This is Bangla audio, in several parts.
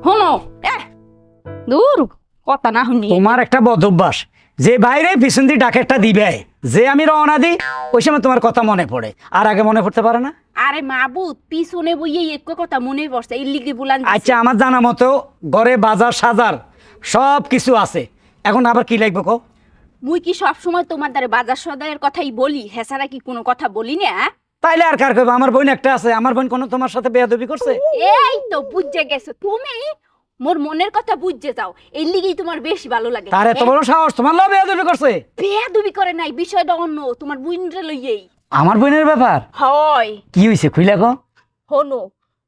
শোনো দূর কথা না শুনি। তোমার একটা বদ অভ্যাস যে বাইরে পিছন দিয়ে ডাকে একটা দিবে, যে আমি রওনা দিই ওই সময় তোমার কথা মনে পড়ে, আর আগে মনে পড়তে পারে না। আরে মাবুত পিছনে বইয়ে এক কথা মনে পড়ছে এই লিখে বলান। আচ্ছা, আমার জানা মতো ঘরে বাজার সাজার সব কিছু আছে, এখন আবার কি লাগবে কো? মুই কি সব সময় তোমার দ্বারা বাজার সদায়ের কথাই বলি, হেসারা কি কোনো কথা বলি না? তাইলে আর কার কইব? আমার বোন একটা আছে, আমার বোন কোনো তোমার সাথে বেয়াদবি করছে? এই তো বুঝে গেছো তুমি, মোর মনের কথা বুঝে যাও, এই লিগেই তোমার বেশি ভালো লাগে। তার এত বড় সাহস, তোমার লগে বেয়াদবি করছে? বেয়াদবি করে নাই, বিষয়টা অন্য, তোমার বুইনরে লইয়েই। আমার বোনের ব্যাপার হয় কি হইছে খুইলা কো? হনো,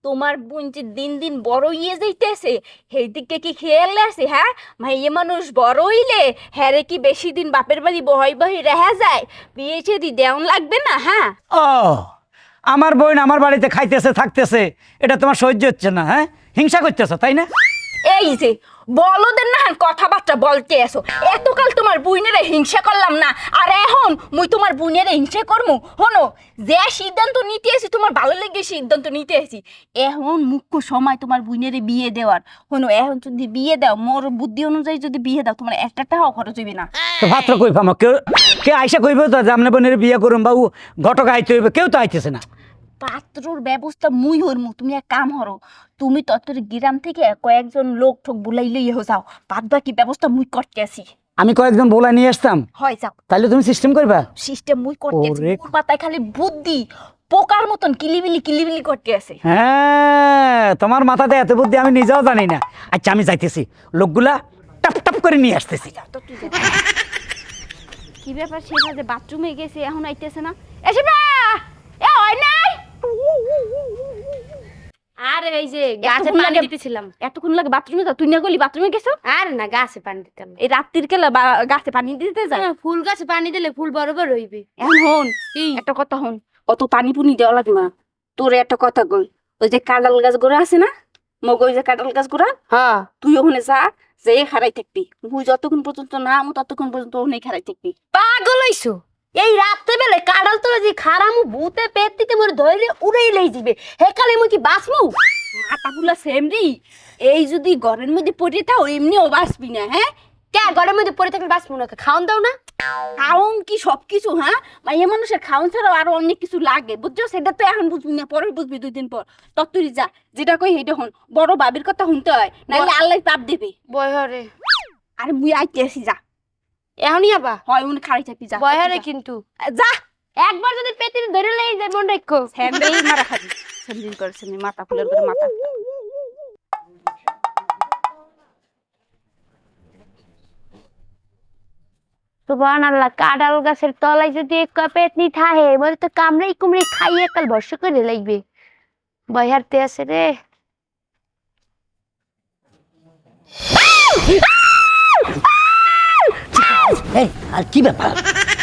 তোমার বোন যে দিন দিন বড় হইয়ে যাইতেছে, সেই দিকে কি খেয়াল আছে? হ্যাঁ, মাইয়ে মানুষ বড় হইলে হ্যারে কি বেশি দিন বাপের বাড়ি বহাই বহি রেহা যায়? বিয়ে চেদি দেওয়ান লাগবে না? হ্যাঁ, ও, আমার বোন আমার বাড়িতে খাইতেছে থাকতেছে, এটা তোমার সহ্য হচ্ছে না? হ্যাঁ, হিংসা করতেছ তাই না? এই যে বলদের না কথাবার্তা বলতে আসো, এতকাল তোমার বুইনেরে হিংসা করলাম না, আর এখন মুই তোমার বুইনেরে হিংসা করমু? হনো, যে সিদ্ধান্ত নিতে আসি তোমার ভালো লেগে সিদ্ধান্ত নিতে আসি, এখন মুখ্য সময় তোমার বুইনেরে বিয়ে দেওয়ার। হনো, এখন যদি বিয়ে দাও, মোর বুদ্ধি অনুযায়ী যদি বিয়ে দাও, তোমার একটা টাকাও খরচ হইবে না। তো ভাত্র কইবা আমাকে কেউ? কে আইসা কইবে তো যে আমনে বোনের বিয়ে করুম বাবু, ঘটক আইতে হইবে? কেউ তো আইতেছে না। পাত্রর ব্যবস্থা মুই হরমু, তুমি এক কাম হরো, তুমি তত্তর গ্রাম থেকে কয়েকজন লোক ঠোক বুলাই লইয়ে যাও, বাদ বাকি ব্যবস্থা মুই করতে আসি। আমি কয়েকজন বলা নিয়ে আসতাম, হয় যাও, তাহলে তুমি সিস্টেম করবা? সিস্টেম মুই করতে আছি, ওরে। মোর মাথায় খালি বুদ্ধি পোকার মতন কিলিবিলি করতে আছে। হ্যাঁ, তোমার মাথাতে এত বুদ্ধি আমি নিজেও জানি না। আচ্ছা, আমি যাইতেছি, লোকগুলা টপ টপ করে নিয়ে আসতেছি। তো তুই যা। কি ব্যাপার, সেটা যে বাথরুমে গেছে এখন আইতেছে না? এসে বা এ হয় নাই। আরে এই যে গাছে পানি দিতেছিলাম। এতক্ষণ লাগে বাথরুমে যাও? তুই না গলি বাথরুমে গেছো? আর না, গাছে পানি দিতাম না। এই রাত্রির কেলা গাছে পানি দিতে যায়? ফুল গাছে পানি দিলে ফুল বড় বড় হইবে। এখন হন, একটা কথা হন, অত পানি পুনি দেওয়া লাগবে না। তোর একটা কথা কই, ওই যে কাঁঠাল গাছ গোড়া আছে না, মগ ওই যে কাঁঠাল গাছ গোড়া, হ্যাঁ, তুই ওখানে যা, যে খারাই থাকবি, মুই যতক্ষণ পর্যন্ত না আমু ততক্ষণ পর্যন্ত ওখানে খারাই থাকবি। পাগল হইছো? এই রাত্রে বেলে কাঁঠাল তোরা যে খারামু ভূতে পেট দিতে মোর ধরে উড়াই লই দিবে, হেকালে মুই কি বাঁচমু? মাথা ফুলা সেমরি, এই যদি ঘরের মধ্যে পড়ে থাও এমনিও বাঁচবি না। হ্যাঁ, কে ঘরের মধ্যে পড়ে থাকলে বাঁচমু না? খাওন দাও না? খাওন কি সবকিছু? হ্যাঁ, মাইয়া মানুষের খাওন ছাড়াও আরো অনেক কিছু লাগে, বুঝছো? সেটা তো এখন বুঝবি না, পরে বুঝবি 2 দিন পর। তত্তরি যা, যেটা কই সেটা হন, বড় বাবির কথা শুনতে হয়, নাহলে আল্লাহ পাপ দেবে। বয়হরে আরে মুই আইতে আসি, যা। এখনই আবা হয় উনি খারাই থাকবি, যা। বয়হরে কিন্তু যা, একবার যদি পেটের ধরে লই যায় মন রাখো। স্যান্ডেল মারা খাবি, স্যান্ডেল করেছে মাথা ফুলের করে মাথা। সুবহানাল্লাহ, কাঁঠাল গাছের তলায় যদি এক পেট নি থাহে বলে তো কামড়াই কুমড়ি খাইয়ে কাল বর্ষ করে লাগবে। বয়হারতে আছে রে। এই, আর কি ব্যাপার?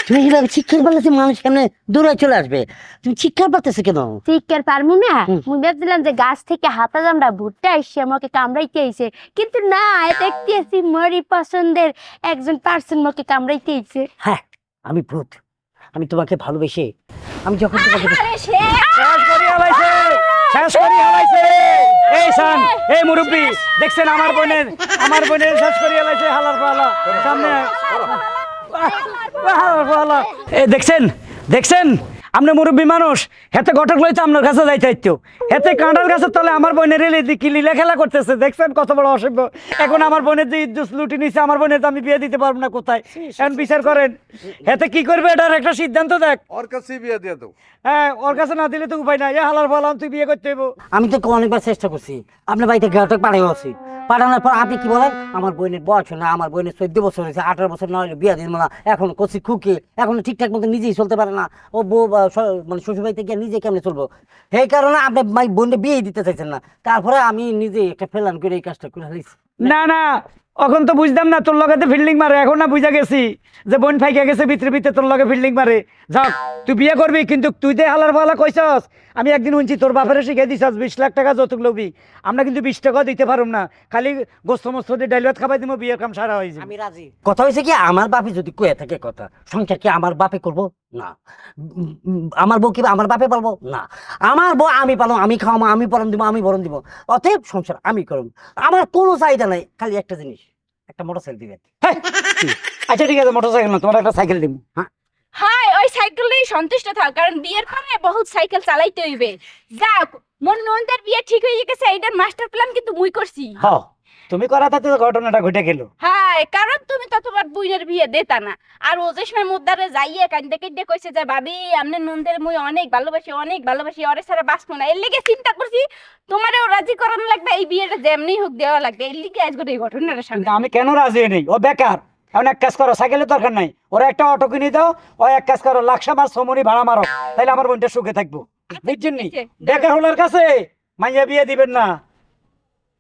তুমি এইভাবে চিৎকার পারলে মানুষ কেমনে দৌড়ায় চলে আসবে? তুমি চিৎকার পারতেছো কেন? চিৎকার পারমু না? মুই ভাবছিলাম যে গাছ থেকে হাতা জামড়া ভুট্টা এসে আমাকে কামড়াইতে আইছে, কিন্তু না, দেখতে আছি মরি পছন্দের একজন পার্সন আমাকে কামড়াইতে আইছে। হ্যাঁ, আমি ভূত। আমি তোমাকে ভালোবেসে আমি যখন তোমাকে শেষ করি হালাইছে, শেষ করি হালাইছে। এই শান, এই মুরব্বি, দেখছেন আমার বোনের শেষ করি হালাইছে। হালার পালা সামনে হালার পালা। এই দেখছেন আপনি মুরব্বী মানুষ, হেতে ঘটক লইতে আপনার কাছে যাইতে হইতো, হেতে কাঁঠাল গাছের তলে আমার বোনের রেলে কি লীলা খেলা করতেছে, দেখছেন কত বড় অসভ্য। এখন আমার বোনের যে ইজ্জত লুটি নিছে, আমার বোনের তো আমি বিয়ে দিতে পারবো না, কোথায়? এখন বিচার করেন, হেতে কি করবে এটার একটা সিদ্ধান্ত দেখ। ওর কাছে বিয়ে দিয়ে দাও। হ্যাঁ, ওর কাছে না দিলে তো উপায় নাই। হালার পালাম, তুই বিয়ে করতে হইব। আমি তো অনেকবার চেষ্টা করছি, আপনার বাড়িতে ঘাটক পাঠাইও আছি। পাঠানোর পর আপনি কি বলেন? আমার বোনের বয়স না, আমার বোনের 14 বছর হয়েছে, 18 বছর না হলে বিয়ে দিন না, এখন কচি খুকি, এখন ঠিকঠাক মতো নিজেই চলতে পারে না। ও বউ মানে শ্বশুর বাড়িতে গিয়ে নিজে কেমনে চলবো? সেই কারণে আপনি বোনকে বিয়ে দিতে চাইছেন না। তারপরে আমি নিজে একটা প্ল্যান করে এই কাজটা করে ফেলেছি। না, এখন তো বুঝতাম না তোর লগে ফিল্ডিং মারে, এখন না বুঝা গেছি যে বোন ফাইকা গেছে ভিতরে তোর লগে ফিল্ডিং মারে। যাক, তুই বিয়ে করবি, কিন্তু তুই যে হালার পালা কইছস, আমি একদিন শুনছি তোর বাপের শিখে দিছস 20 লাখ টাকা যৌতুক লবি। আমরা কিন্তু 20 টাকা দিতে পারুম না, খালি গোস্ত মোস্ত দিয়ে ডাইল ভাত খাবাই দিব, বিয়ের কাম সারা হয়ে যাবে। আমি রাজি। কথা হয়েছে কি, আমার বাপে যদি কয়ে থাকে কথা, সংসার কি আমার বাপে করবো না আমার বউ কি আমার বাপে পালবো না, আমার বউ আমি পালবো, আমি খাওয়াবো, আমি পরম দিব, আমি বরণ দিব, অতএব সংসার আমি করব। আমার কোনো চাহিদা নাই, খালি একটা জিনিস, একটা মোটরসাইকেল দিবেন। হেই, আচ্ছা ঠিক আছে, মোটরসাইকেল না, তোমার একটা সাইকেল দিব। হ্যাঁ হাই ওই সাইকেলেই সন্তুষ্ট থাক, কারণ বিয়ের পরে বহুত সাইকেল চালাইতে হইবে। যাক, মন নন্দের বিয়ে ঠিক হয়ে গেছে, এইটার মাস্টার প্ল্যান কিন্তু মুই করছি। হ, তুমি করাতে তো ঘটনাটা ঘটে গেল। হাই, কারণ তুমি তো তোমার বুইনের বিয়ে দেতা না। আর ও যে সময় মুদ্দারে যাইয়ে কান্দে কান্দে কইছে যে ভাবি আমনে নন্দের মুই অনেক ভালোবাসি, ওরে ছাড়া বাঁচবো না। এর লিগে চিন্তা করছি তোমারেও রাজি করানো লাগবে, এই বিয়েটা যেমনি হোক দেওয়া লাগবে। এর লিগে আজকে এই ঘটনাটা সামনে। কিন্তু আমি কেন রাজি নেই? ও বেকার, এখন এক কাজ করো, সাইকেলের দরকার নাই, ওরা একটা অটো কিনে দাও, ও এক কাজ করো, লাক্সা মার সমনি ভাড়া মারো, তাইলে আমার বোনটা সুখে থাকবো। বুঝছেন নি? বেকার হলার কাছে মাইয়া বিয়ে দিবেন না।